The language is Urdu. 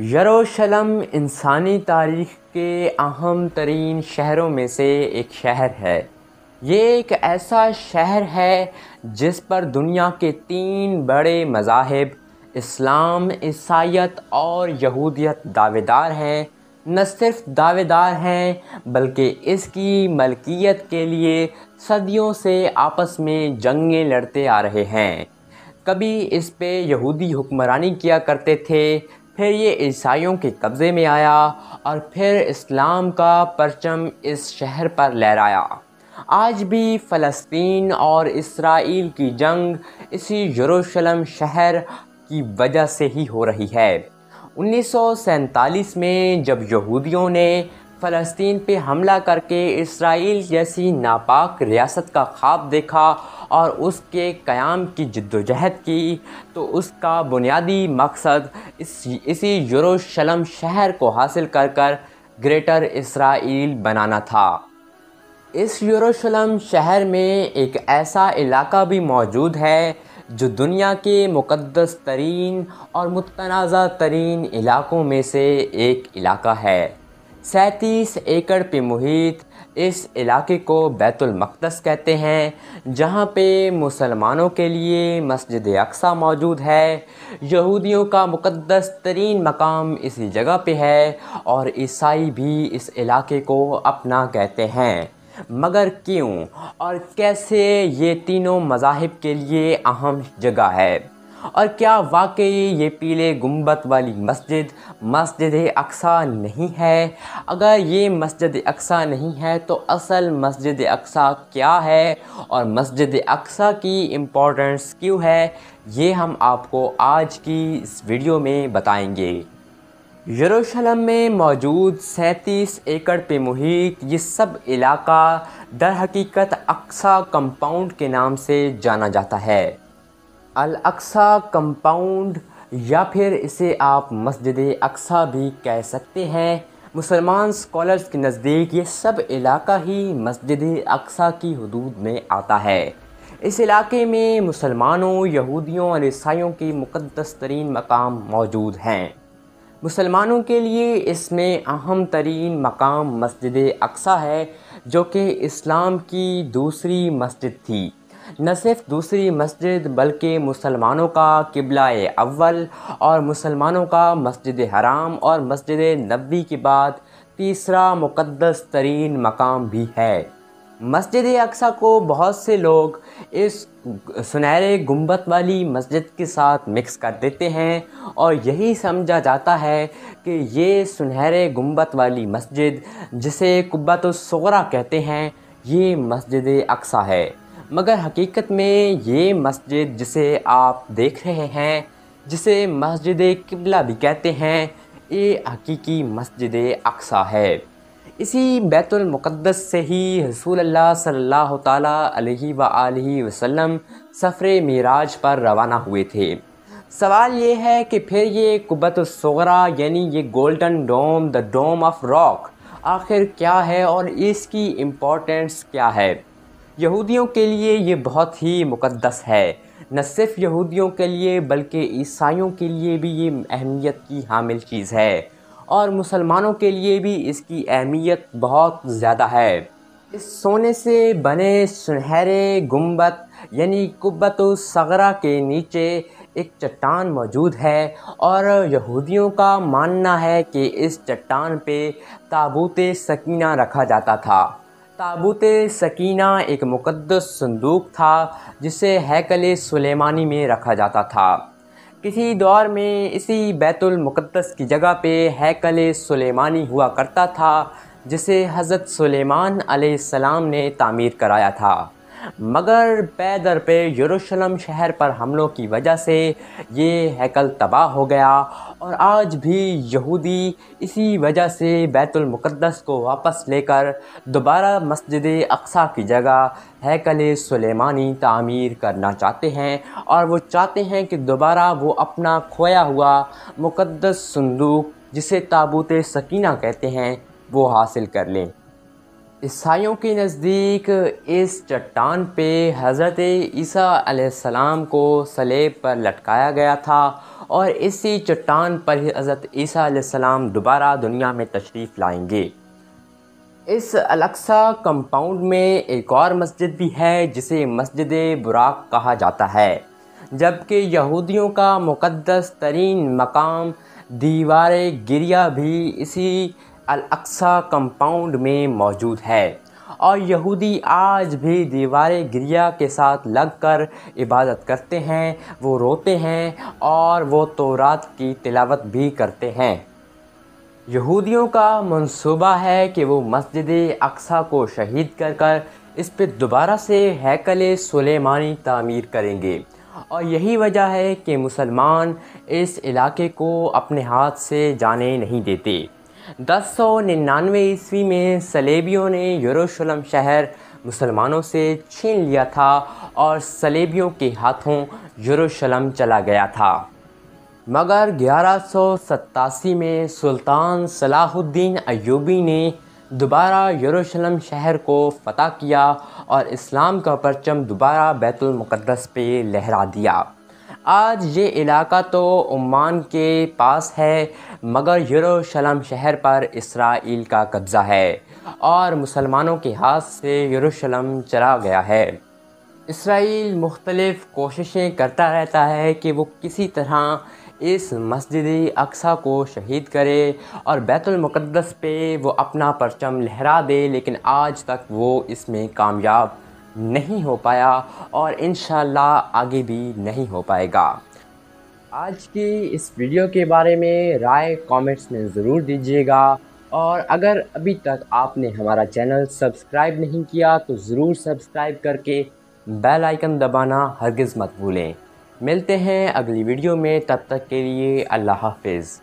یروشلم انسانی تاریخ کے اہم ترین شہروں میں سے ایک شہر ہے۔ یہ ایک ایسا شہر ہے جس پر دنیا کے 3 بڑے مذاہب اسلام، عیسائیت اور یہودیت دعوے دار ہیں۔ نہ صرف دعوے دار ہیں بلکہ اس کی ملکیت کے لیے صدیوں سے آپس میں جنگیں لڑتے آ رہے ہیں۔ کبھی اس پہ یہودی حکمرانی کیا کرتے تھے، پھر یہ عیسائیوں کے قبضے میں آیا اور پھر اسلام کا پرچم اس شہر پر لہرایا۔ آج بھی فلسطین اور اسرائیل کی جنگ اسی یروشلم شہر کی وجہ سے ہی ہو رہی ہے۔ 1947 میں جب یہودیوں نے فلسطین پہ حملہ کر کے اسرائیل جیسی ناپاک ریاست کا خواب دیکھا اور اس کے قیام کی جدوجہد کی، تو اس کا بنیادی مقصد اسی یروشلم شہر کو حاصل کر گریٹر اسرائیل بنانا تھا۔ اس یروشلم شہر میں ایک ایسا علاقہ بھی موجود ہے جو دنیا کے مقدس ترین اور متنازع ترین علاقوں میں سے ایک علاقہ ہے۔ 37 ایکڑ پہ محیط اس علاقے کو بیت المقدس کہتے ہیں، جہاں پہ مسلمانوں کے لیے مسجد اقصیٰ موجود ہے۔ یہودیوں کا مقدس ترین مقام اسی جگہ پہ ہے اور عیسائی بھی اس علاقے کو اپنا کہتے ہیں۔ مگر کیوں اور کیسے یہ تینوں مذاہب کے لیے اہم جگہ ہے؟ اور کیا واقعی یہ پیلے گنبد والی مسجد اقصیٰ نہیں ہے؟ اگر یہ مسجد اقصیٰ نہیں ہے تو اصل مسجد اقصیٰ کیا ہے اور مسجد اقصیٰ کی امپورٹنس کیوں ہے، یہ ہم آپ کو آج کی اس ویڈیو میں بتائیں گے۔ یروشلم میں موجود 37 ایکڑ پہ محیط یہ سب علاقہ در حقیقت اقصیٰ کمپاؤنڈ کے نام سے جانا جاتا ہے۔ الاقصیٰ کمپاؤنڈ یا پھر اسے آپ مسجد اقصیٰ بھی کہہ سکتے ہیں۔ مسلمان اسکالرز کے نزدیک یہ سب علاقہ ہی مسجد اقصیٰ کی حدود میں آتا ہے۔ اس علاقے میں مسلمانوں، یہودیوں اور عیسائیوں کے مقدس ترین مقام موجود ہیں۔ مسلمانوں کے لیے اس میں اہم ترین مقام مسجد اقصیٰ ہے، جو کہ اسلام کی دوسری مسجد تھی۔ نہ صرف دوسری مسجد بلکہ مسلمانوں کا قبلہ اول اور مسلمانوں کا مسجد حرام اور مسجد نبوی کے بعد تیسرا مقدس ترین مقام بھی ہے۔ مسجد اقصیٰ کو بہت سے لوگ اس سنہرے گنبد والی مسجد کے ساتھ مکس کر دیتے ہیں اور یہی سمجھا جاتا ہے کہ یہ سنہرے گنبد والی مسجد، جسے قبۃ الصغریٰ کہتے ہیں، یہ مسجد اقصیٰ ہے۔ مگر حقیقت میں یہ مسجد جسے آپ دیکھ رہے ہیں، جسے مسجد قبلہ بھی کہتے ہیں، یہ حقیقی مسجد اقصیٰ ہے۔ اسی بیت المقدس سے ہی رسول اللہ صلی اللہ تعالیٰ علیہ وآلہ وسلم سفر معراج پر روانہ ہوئے تھے۔ سوال یہ ہے کہ پھر یہ قبۃ الصغریٰ یعنی یہ golden dome, the dome of rock, آخر کیا ہے اور اس کی امپورٹنس کیا ہے؟ یہودیوں کے لیے یہ بہت ہی مقدس ہے۔ نہ صرف یہودیوں کے لیے بلکہ عیسائیوں کے لیے بھی یہ اہمیت کی حامل چیز ہے اور مسلمانوں کے لیے بھی اس کی اہمیت بہت زیادہ ہے۔ اس سونے سے بنے سنہرے گنبد یعنی قبۃ الصغریٰ کے نیچے ایک چٹان موجود ہے اور یہودیوں کا ماننا ہے کہ اس چٹان پہ تابوت سکینہ رکھا جاتا تھا۔ تابوت سکینہ ایک مقدس صندوق تھا جسے ہیکل سلیمانی میں رکھا جاتا تھا۔ کسی دور میں اسی بیت المقدس کی جگہ پہ ہیکل سلیمانی ہوا کرتا تھا، جسے حضرت سلیمان علیہ السلام نے تعمیر کرایا تھا۔ مگر پے در پے یروشلم شہر پر حملوں کی وجہ سے یہ ہیکل تباہ ہو گیا اور آج بھی یہودی اسی وجہ سے بیت المقدس کو واپس لے کر دوبارہ مسجد اقصیٰ کی جگہ ہیکل سلیمانی تعمیر کرنا چاہتے ہیں اور وہ چاہتے ہیں کہ دوبارہ وہ اپنا کھویا ہوا مقدس صندوق جسے تابوت سکینہ کہتے ہیں وہ حاصل کر لیں۔ عیسائیوں کے نزدیک اس چٹان پہ حضرت عیسیٰ علیہ السلام کو صلیب پر لٹکایا گیا تھا اور اسی چٹان پر ہی حضرت عیسیٰ علیہ السلام دوبارہ دنیا میں تشریف لائیں گے۔ اس الاقصی کمپاؤنڈ میں ایک اور مسجد بھی ہے جسے مسجد براق کہا جاتا ہے، جبکہ یہودیوں کا مقدس ترین مقام دیوار گریہ بھی اسی الاقصی کمپاؤنڈ میں موجود ہے، اور یہودی آج بھی دیوار گریہ کے ساتھ لگ کر عبادت کرتے ہیں، وہ روتے ہیں اور وہ تورات کی تلاوت بھی کرتے ہیں۔ یہودیوں کا منصوبہ ہے کہ وہ مسجد اقصی کو شہید کر کر اس پہ دوبارہ سے ہیکل سلیمانی تعمیر کریں گے، اور یہی وجہ ہے کہ مسلمان اس علاقے کو اپنے ہاتھ سے جانے نہیں دیتے۔ 1099 عیسوی میں صلیبیوں نے یروشلم شہر مسلمانوں سے چھین لیا تھا اور صلیبیوں کے ہاتھوں یروشلم چلا گیا تھا، مگر 1187 میں سلطان صلاح الدین ایوبی نے دوبارہ یروشلم شہر کو فتح کیا اور اسلام کا پرچم دوبارہ بیت المقدس پہ لہرا دیا۔ آج یہ علاقہ تو عمان کے پاس ہے، مگر یروشلم شہر پر اسرائیل کا قبضہ ہے اور مسلمانوں کے ہاتھ سے یروشلم چلا گیا ہے۔ اسرائیل مختلف کوششیں کرتا رہتا ہے کہ وہ کسی طرح اس مسجد اقصی کو شہید کرے اور بیت المقدس پہ وہ اپنا پرچم لہرا دے، لیکن آج تک وہ اس میں کامیاب نہیں ہو پایا اور انشاءاللہ آگے بھی نہیں ہو پائے گا۔ آج کی اس ویڈیو کے بارے میں رائے کامنٹس میں ضرور دیجیے گا، اور اگر ابھی تک آپ نے ہمارا چینل سبسکرائب نہیں کیا تو ضرور سبسکرائب کر کے بیل آئیکن دبانا ہرگز مت بھولیں۔ ملتے ہیں اگلی ویڈیو میں، تب تک کے لیے اللہ حافظ۔